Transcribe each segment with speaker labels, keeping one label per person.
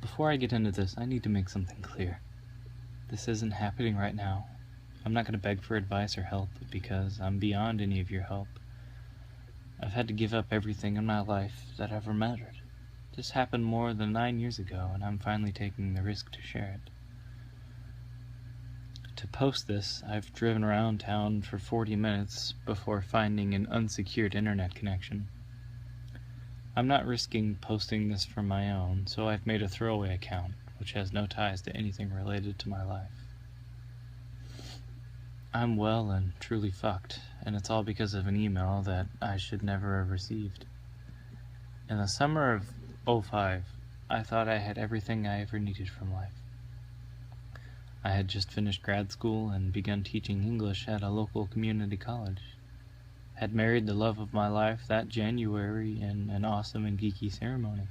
Speaker 1: Before I get into this, I need to make something clear. This isn't happening right now. I'm not going to beg for advice or help because I'm beyond any of your help. I've had to give up everything in my life that ever mattered. This happened more than 9 years ago, and I'm finally taking the risk to share it. To post this, I've driven around town for 40 minutes before finding an unsecured internet connection. I'm not risking posting this from my own, so I've made a throwaway account, which has no ties to anything related to my life. I'm well and truly fucked, and it's all because of an email that I should never have received. In the summer of '05, I thought I had everything I ever needed from life. I had just finished grad school and begun teaching English at a local community college. Had married the love of my life that January in an awesome and geeky ceremony.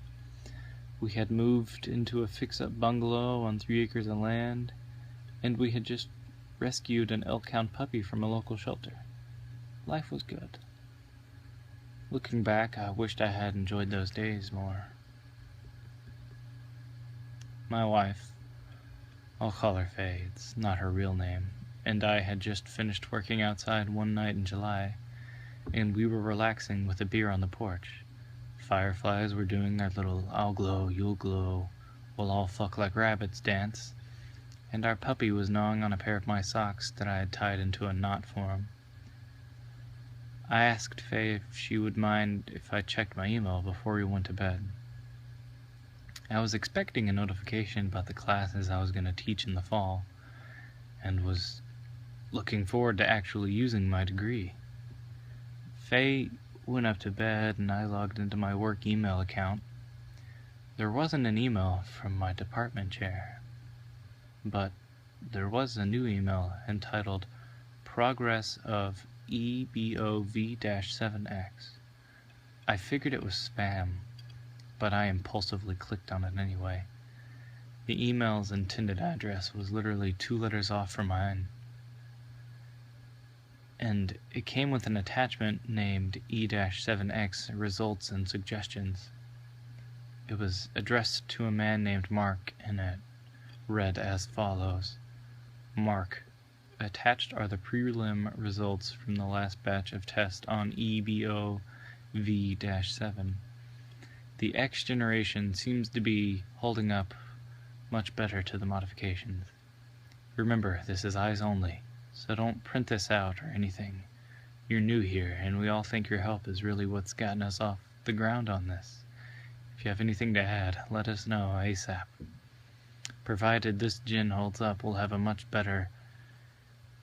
Speaker 1: We had moved into a fix-up bungalow on 3 acres of land, and we had just rescued an elk-hound puppy from a local shelter. Life was good. Looking back, I wished I had enjoyed those days more. My wife, I'll call her Faye, it's not her real name, and I had just finished working outside one night in July, and we were relaxing with a beer on the porch. Fireflies were doing their little "I'll glow, you'll glow, we'll all fuck like rabbits" dance, and our puppy was gnawing on a pair of my socks that I had tied into a knot for him. I asked Faye if she would mind if I checked my email before we went to bed. I was expecting a notification about the classes I was going to teach in the fall, and was looking forward to actually using my degree. Faye went up to bed and I logged into my work email account. There wasn't an email from my department chair, but there was a new email entitled Progress of EBOV-7X. I figured it was spam, but I impulsively clicked on it anyway. The email's intended address was literally 2 letters off from mine, and it came with an attachment named E-7X Results and Suggestions. It was addressed to a man named Mark, and it read as follows. Mark, attached are the prelim results from the last batch of tests on EBOV-7. The X generation seems to be holding up much better to the modifications. Remember, this is eyes only, so don't print this out or anything. You're new here, and we all think your help is really what's gotten us off the ground on this. If you have anything to add, let us know ASAP. Provided this gin holds up, we'll have a much better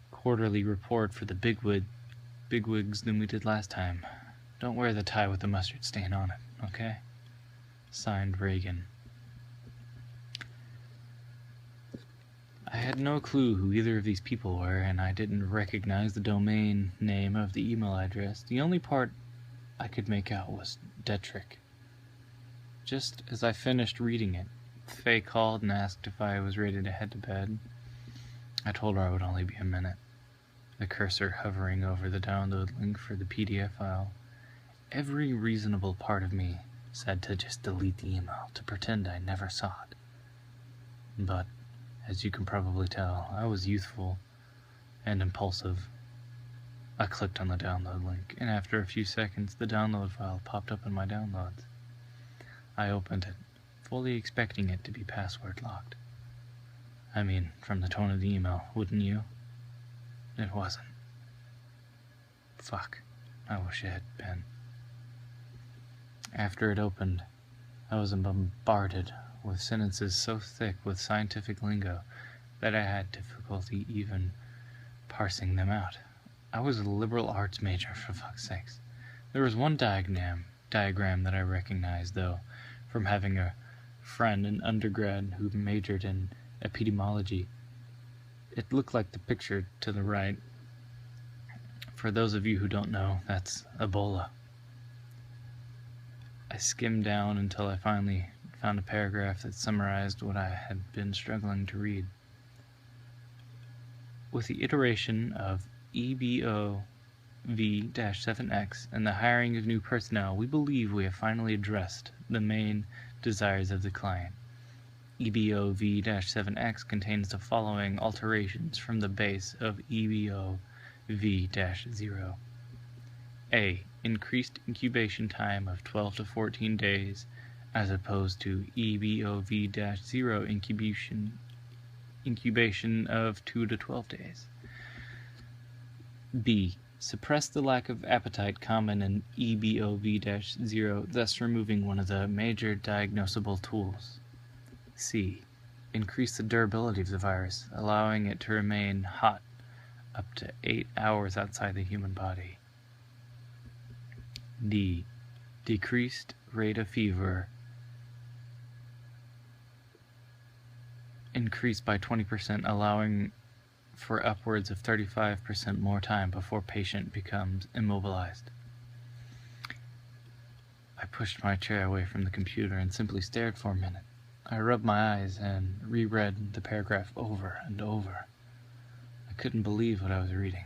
Speaker 1: quarterly report for the bigwigs than we did last time. Don't wear the tie with the mustard stain on it, okay? Signed, Reagan. I had no clue who either of these people were, and I didn't recognize the domain name of the email address. The only part I could make out was Detrick. Just as I finished reading it, Faye called and asked if I was ready to head to bed. I told her I would only be a minute, the cursor hovering over the download link for the PDF file. Every reasonable part of me said to just delete the email, to pretend I never saw it. But, as you can probably tell, I was youthful and impulsive. I clicked on the download link, and after a few seconds, the download file popped up in my downloads. I opened it, fully expecting it to be password locked. I mean, from the tone of the email, wouldn't you? It wasn't. Fuck. I wish it had been. After it opened, I was bombarded with sentences so thick with scientific lingo that I had difficulty even parsing them out. I was a liberal arts major, for fuck's sakes. There was one diagram that I recognized, though, from having a friend in undergrad who majored in epidemiology. It looked like the picture to the right. For those of you who don't know, that's Ebola. I skimmed down until I finally found a paragraph that summarized what I had been struggling to read. With the iteration of EBOV-7X and the hiring of new personnel, we believe we have finally addressed the main desires of the client. EBOV-7X contains the following alterations from the base of EBOV-0. A. Increased incubation time of 12 to 14 days as opposed to EBOV-0 incubation of 2 to 12 days. B. Suppress the lack of appetite common in EBOV-0, thus removing one of the major diagnosable tools. C. Increase the durability of the virus, allowing it to remain hot up to 8 hours outside the human body. D. Decreased rate of fever increased by 20%, allowing for upwards of 35% more time before patient becomes immobilized. I pushed my chair away from the computer and simply stared for a minute. I rubbed my eyes and reread the paragraph over and over. I couldn't believe what I was reading.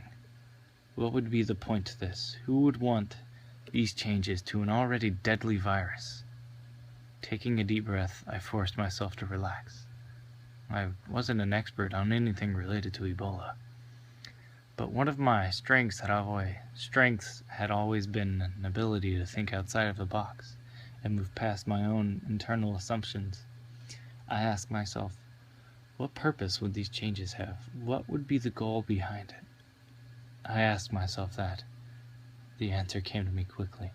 Speaker 1: What would be the point to this? Who would want these changes to an already deadly virus? Taking a deep breath, I forced myself to relax. I wasn't an expert on anything related to Ebola, but one of my strengths had always been an ability to think outside of the box and move past my own internal assumptions. I asked myself, what purpose would these changes have? What would be the goal behind it? I asked myself that. The answer came to me quickly.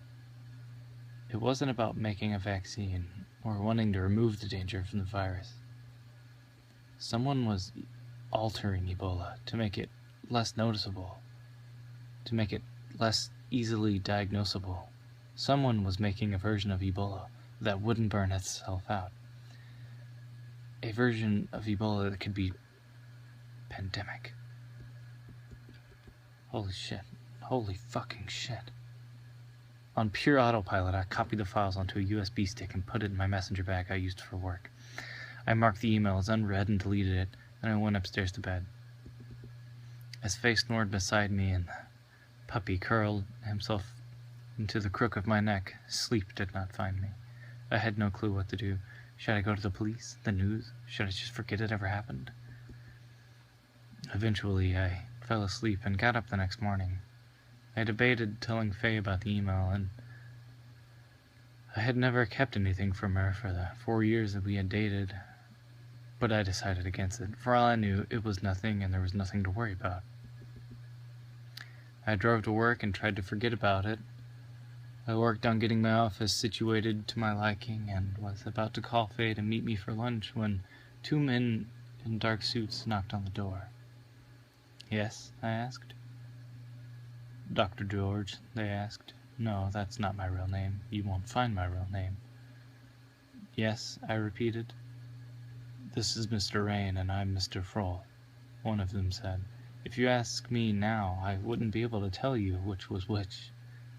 Speaker 1: It wasn't about making a vaccine or wanting to remove the danger from the virus. Someone was altering Ebola to make it less noticeable, to make it less easily diagnosable. Someone was making a version of Ebola that wouldn't burn itself out. A version of Ebola that could be pandemic. Holy shit. Holy fucking shit. On pure autopilot, I copied the files onto a USB stick and put it in my messenger bag I used for work. I marked the email as unread and deleted it, and I went upstairs to bed. As Faye snored beside me and the puppy curled himself into the crook of my neck, sleep did not find me. I had no clue what to do. Should I go to the police? The news? Should I just forget it ever happened? Eventually, I fell asleep and got up the next morning. I debated telling Faye about the email, and I had never kept anything from her for the 4 years that we had dated, but I decided against it. For all I knew, it was nothing and there was nothing to worry about. I drove to work and tried to forget about it. I worked on getting my office situated to my liking and was about to call Faye to meet me for lunch when 2 men in dark suits knocked on the door. Yes, I asked. Dr. George, they asked. No, that's not my real name. You won't find my real name. Yes, I repeated. This is Mr. Rain and I'm Mr. Froll, one of them said. If you ask me now, I wouldn't be able to tell you which was which.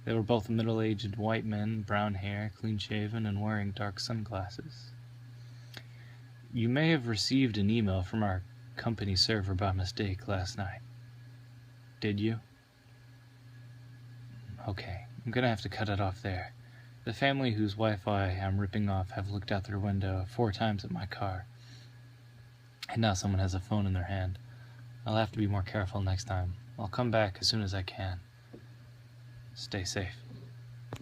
Speaker 1: They were both middle-aged white men, brown hair, clean-shaven, and wearing dark sunglasses. You may have received an email from our company server by mistake last night. Did you? Okay, I'm gonna have to cut it off there. The family whose Wi-Fi I'm ripping off have looked out their window 4 times at my car. And now someone has a phone in their hand. I'll have to be more careful next time. I'll come back as soon as I can. Stay safe.